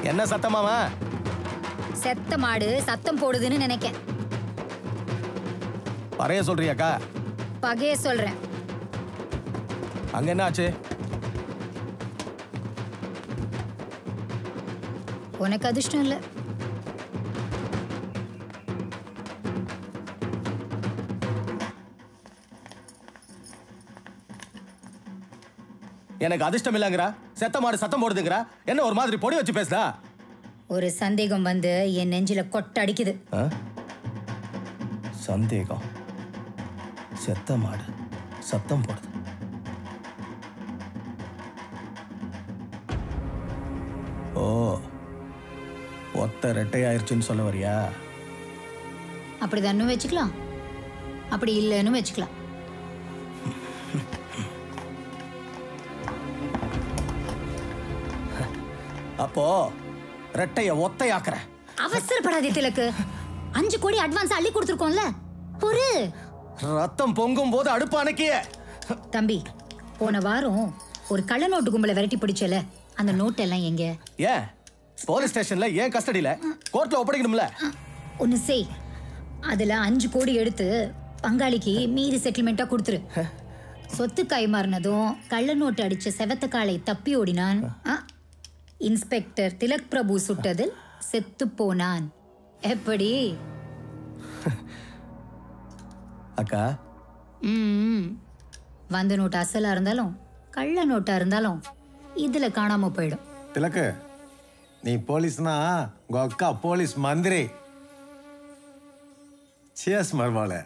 என்ன சத்தமாமா? செத்த மாடு சத்தம் போடுதுன்னு நினைக்கேன். பறைய சொல்றியாக்கா? பகைய சொல்றேன். அங்க என்ன ஆச்சு? உனக்கு அதிர்ஷ்டம் இல்ல. எனக்கு அதிர்ஷ்டம் இல்லங்கறா, செத்த மாடு சத்தம் போடுதுங்கறா. என்ன ஒரு மாதிரி பொடி வச்சு பேசுதா? ஒரு சந்தேகம் வந்து என் நெஞ்சில கொட்ட அடிக்குது. சந்தேகம்? செத்த மாடு சத்தம் போடுது. ஓ, ஒத்த ரெட்டை ஆயிருச்சுன்னு சொல்ல வரியா? அப்படிதான்னு வச்சுக்கலாம், அப்படி இல்லைன்னு வச்சுக்கலாம். அப்போ ரெட்டைய ஒத்தையாக்குற. அவசரப்படாதே திலக்கு. 5 கோடி அட்வான்ஸ் அள்ளி கொடுத்துருக்கோம்ல, பொறு. ரத்தம் பொங்கும் போது அடுப்பு அணைக்கிய. தம்பி, போன வாரம் ஒரு கள்ள நோட்டு கும்பலை விரட்டி பிடிச்சல, அந்த நோட் எல்லாம் எங்க? ஏன் போலீஸ் ஸ்டேஷன்ல, ஏன் கஸ்டடியில? கோர்ட்ல ஒப்படைக்கணும்ல. ஒன்னு செய், அதுல 5 கோடி எடுத்து பங்காளிக்கு மீதி செட்டில்மெண்டா கொடுத்துரு. சொத்து கைமாறினதும் கள்ள நோட்டு அடிச்ச செவத்த காளை தப்பி ஓடினான். இன்ஸ்பெக்டர் திலக் பிரபு சுட்டதில் செத்து போனான். எப்படி அக்கா? வந்த நோட்டு அசலா இருந்தாலும் கள்ள நோட்டா இருந்தாலும் இதுல காணாம போயிடும். திலக்கு, நீ போலீஸ்னா உங்க அக்கா போலீஸ் மந்திரி. சியர்ஸ் மர்வாளே.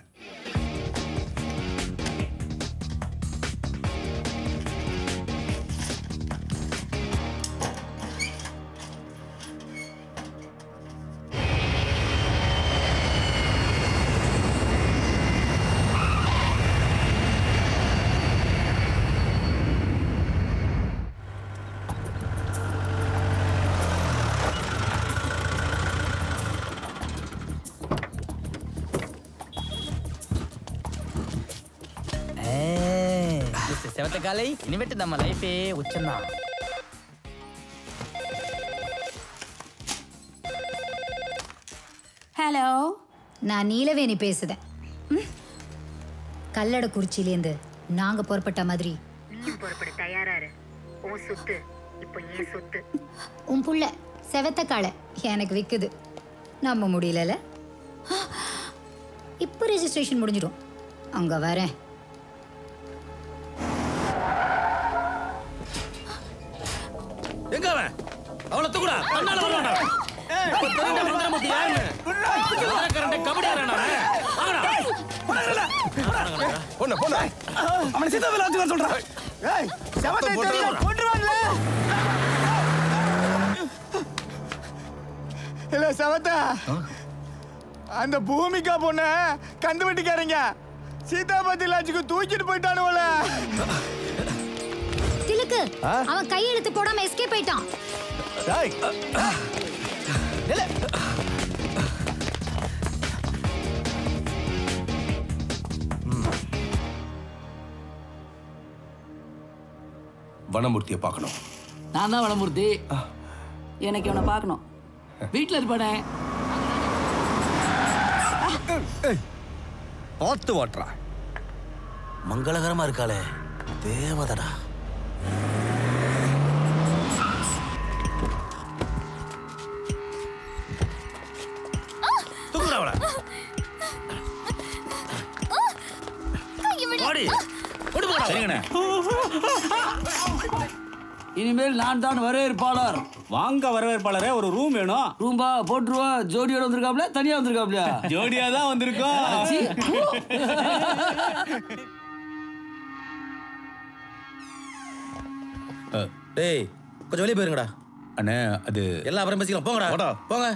செவத்த காலை இனிமேட்டு நம்ம லைஃபே உச்சம்தான். ஹலோ, நான் நீலவேணி பேசுதேன். கல்லட குறிச்சியிலேருந்து நாங்க புறப்பட்ட மாதிரி நீயும் புறப்பட தயாராரு. உன் சொத்து இப்போ ஏன் சொத்து. உன் புள்ள செவத்த காளை எனக்கு விக்குது. நம்ப முடியல. இப்போ ரெஜிஸ்ட்ரேஷன் முடிஞ்சிடும். அங்க வரேன். எங்க அவன்? அவளை தூக்குடா. கண்ணால வரணும்டா. இப்ப தெரிஞ்ச மந்திரமூர்த்தி யாருன்னு. கரண்ட கபடி ஆடுறானே. வாங்கடா. பொண்ணு பொண்ணு. அவனை சீதாவில வந்து சொல்றான். ஏய், செவத்தை தெரியும் கொன்றுவான்ல. இல்ல செவத்தா, அந்த பூமிகா பொண்ண கந்து வெட்டிக்காரங்க சீதாபதி லாட்ஜுக்கு தூக்கிட்டு போயிட்டானுவல. திலக்கு, அவன் கையெழுத்து போடாம எஸ்கேப் ஆயிட்டான். டேய், நில்லு. வனமூர்த்தியை பார்க்கணும். நான் தான் வனமூர்த்தி. எனக்கு இவனை பார்க்கணும். வீட்டில் இருப்பானே. பார்த்து வாட்டுறா. மங்களகரமா இருக்காளே, தேவதடா. தூக்குறாவளா? ஓடி ஓடி போடா. சரிங்கண்ணே. இனிமேல் நான் தான் வரவேற்பாளர். வாங்க வரவேற்பாளரே, ஒரு ரூம் வேணும். ரூம்பா போட்டுருவா. ஜோடியோட வந்திருக்காப்ல, தனியா வந்திருக்காப்ல? ஜோடியா தான் வந்திருக்கோம். டேய், கொஞ்சம் வெளியே போயிருங்கடா. அண்ணே, அது எல்லாம் அப்புறம் பேசிக்கலாம். போங்கடா, போங்க.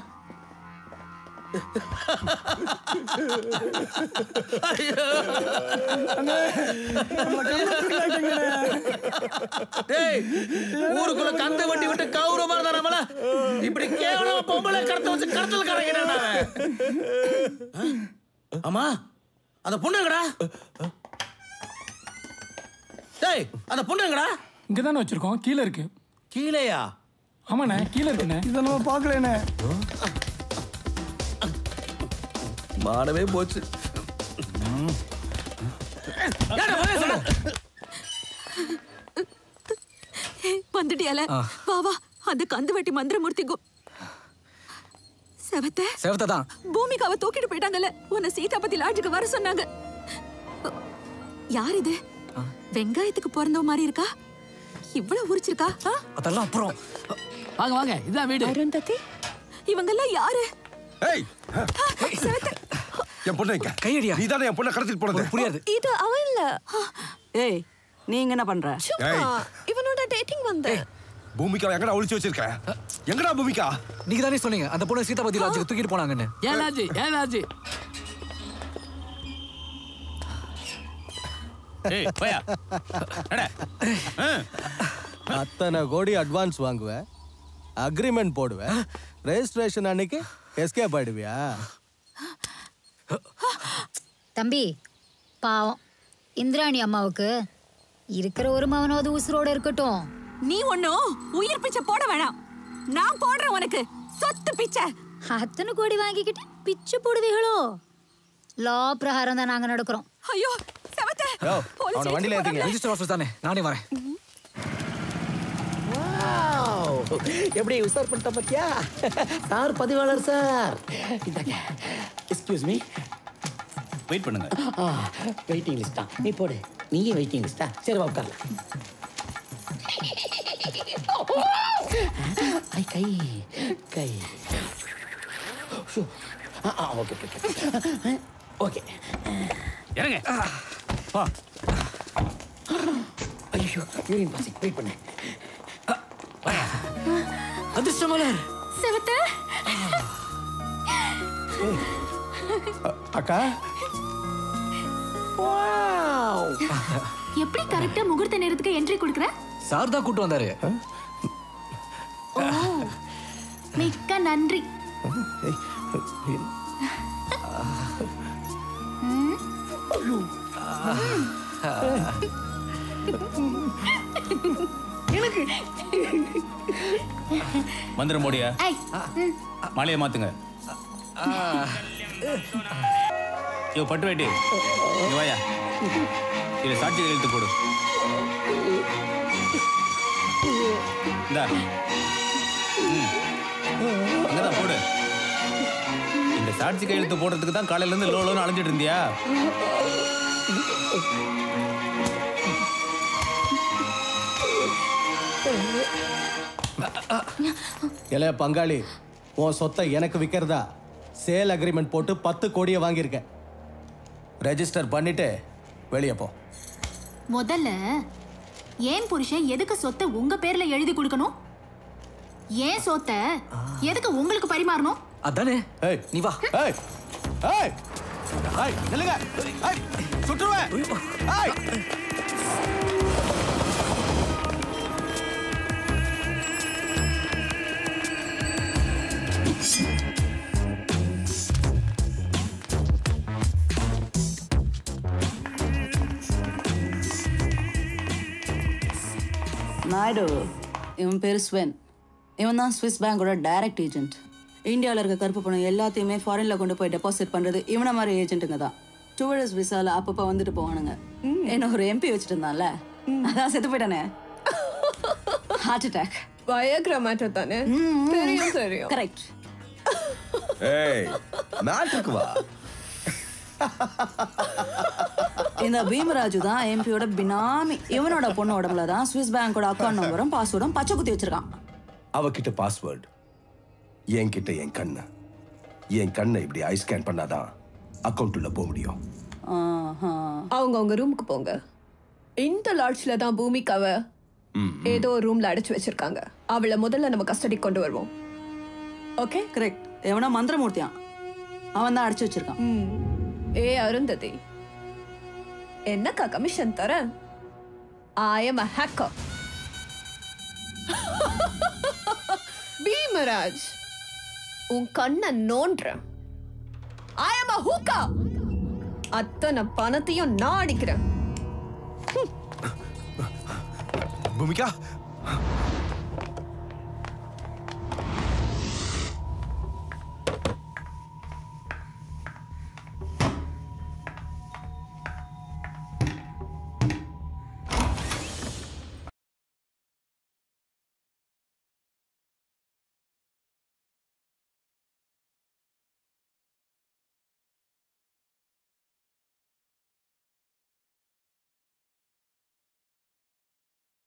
ஊருக்குள்ள கந்த வண்டி விட்டு கௌரவமா இருந்தா இப்படி கேவலமா பொம்பளை கடத்த வச்சு கடத்தல் கரைக்கிறான். ஆமா, அந்த பொண்ணுங்கடா. டேய், அந்த பொண்ணுங்கடா. இங்கதானே வச்சிருக்கோம். கீழே இருக்கு. கீழேயா? ஆமாண்ணே கீழே இருக்குண்ணே. இதை நம்ம பார்க்கலண்ணே. மானவே போச்சு. வந்துட்டியால வா வா. அந்த கந்துவட்டி மந்திரமூர்த்தி செவத்தான் பூமிகாவை தூக்கிட்டு போயிட்டாங்கல்ல. உன்னை சீதாபதி லாட்ஜுக்கு வர சொன்னாங்க. யார் இது? வெங்காயத்துக்கு பிறந்தவ மாதிரி இருக்கா. இவ்வளவு உரிச்சிருக்கா. அதெல்லாம் அப்புறம். வாங்க வாங்க, இதான் வீடு. அருந்ததி இவங்கெல்லாம் யாரு? ஏய் என் பொண்ணு எங்க? கையடியா. நீ தானே என் பொண்ணை கடத்திட்டு போனது. புரியாது. இது அவன் இல்ல. ஏய் நீங்க என்ன பண்ற? இவனோட டேட்டிங் வந்து பூமிகா எங்கடா ஒளிச்சு வச்சிருக்க? எங்கடா பூமிகா? நீங்க தானே சொன்னீங்க அந்த பொண்ணு சீதாபதி லாட்ஜுக்கு தூக்கிட்டு போனாங்கன்னு. ஏனாஜி ஏய் பையா அட அத்தனை கோடி அட்வான்ஸ் வாங்குவேன், அக்ரிமெண்ட் போடுவேன், ரெஜிஸ்ட்ரேஷன் அன்னைக்கு எஸ்கேப் ஆயிடுவியா? தம்பி பாவம் இந்திராணி அம்மாவுக்கு இருக்கிற ஒரு மகனாவது உசுரோட இருக்கட்டும். நீ ஒண்ணும் உயிர் பிச்சை போட வேணாம். நான் போடுறேன் உனக்கு சொத்து பிச்சை. அத்தனை கோடி வாங்கிக்கிட்டு பிச்சை போடுவீங்களோ? லா பிரகாரம் தான் நாங்க நடக்கிறோம். ஐயோ செவத்த அவன வண்டியில ஏத்துங்க. ரெஜிஸ்டர் ஆபீஸ் தானே, நானே வரேன். எப்படி உசார் பண்ணிட்ட பத்தியா? சார் பதிவாளர் சார். Excuse me. வெயிட் பண்ணுங்க. வெயிட்டிங் லிஸ்டா? நீ போடு. நீயே வெயிட்டிங் லிஸ்டா? சரி வா உட்கார்ல. ஐ கை கை. Okay okay okay. இறங்க. வா. ஐயோ யூரின் பாசிங். வெயிட் பண்ணு. அதிர்ஷ்டமலர். செவத்த அக்கா எப்படி கரெக்ட்டா முகூர்த்த நேரத்துக்கு என்ட்ரி கொடுக்கற? சார் தான் கூட்டு வந்தாரு. மிக்க நன்றி. மந்திரம் போடியா? மாலையை மாத்துங்க. யோ பட்டு வேட்டி இங்க வாயா. இத சாட்சி கையெழுத்து போடு. இந்தா அங்கதான் போடு. இந்த சாட்சி கையெழுத்து போடுறதுக்கு தான் காலையில இருந்து லோலோன்னு அலைஞ்சிட்டு இருந்தியா? இளைய பங்காளி, உன் சொத்தை எனக்கு விற்கிறதா சேல் அக்ரிமெண்ட் போட்டு 10 கோடியை வாங்கியிருக்க. ரெஜிஸ்டர் பண்ணிட்டு வெளியே போ. முதல்ல ஏன் புருஷன் எதுக்கு சொத்தை உங்க பேர்ல எழுதி கொடுக்கணும்? ஏன் சொத்தை எதுக்கு உங்களுக்கு பரிமாறணும்? அதானே. ஏய் நீ வா. ஏய் ஏய் ஏய் நில்லுங்க. ஏய் சுற்றுவேன். ஏய் நாயுடு, இவன் பேர் ஸ்வென். இவன் தான் ஸ்விஸ் பேங்கோட டைரக்ட் ஏஜென்ட். இந்தியாவில் இருக்க கருப்பு பணம் எல்லாத்தையுமே ஃபாரின்ல கொண்டு போய் டெபாசிட் பண்றது இவன மாதிரி ஏஜென்ட்டுங்க தான். டூரிஸ்ட் விசால அப்பப்போ வந்துட்டு போவானுங்க. என்ன ஒரு எம்பி வச்சுட்டு இருந்தான்ல, அதான் செத்து போயிட்டானே. Heart attack. வயக்ரா மேட்டர் தானே? தெரியும் தெரியும். கரெக்ட். ஏய் நாட்டுக்கு வா. இந்த பீமராஜு தான் எம்பியோட பினாமி. இவனோட பொண்ணு உடம்புல தான் ஸ்விஸ் பேங்கோட அக்கௌண்ட் நம்பரும் பாஸ்வேர்டும் பச்சை குத்தி வச்சிருக்கான். அவகிட்ட பாஸ்வேர்டு, என்கிட்ட என் கண்ணு. என் கண்ணை இப்படி ஐ ஸ்கேன் பண்ணாதான் அக்கௌண்ட் உள்ள போக முடியும். அவங்க ரூமுக்கு போங்க. இந்த லாட்ஜ்ல தான் பூமிகாவை ஏதோ ரூம்ல அடைச்சு வச்சிருக்காங்க. அவளை முதல்ல நம்ம கஸ்டடி கொண்டு வருவோம். ஓகே? கரெக்ட். எவனா மந்திரமூர்த்தியான், அவன் தான் அடைச்சு வச்சிருக்கான். ஏ அருந்ததி, என்னக்கா கமிஷன் தர? I am a hacker. Bheemaraj, உன் கண்ணை நோண்டுறேன். I am a hooker. அத்தனை பணத்தையும் நான் அடிக்கிறேன். பூமிகா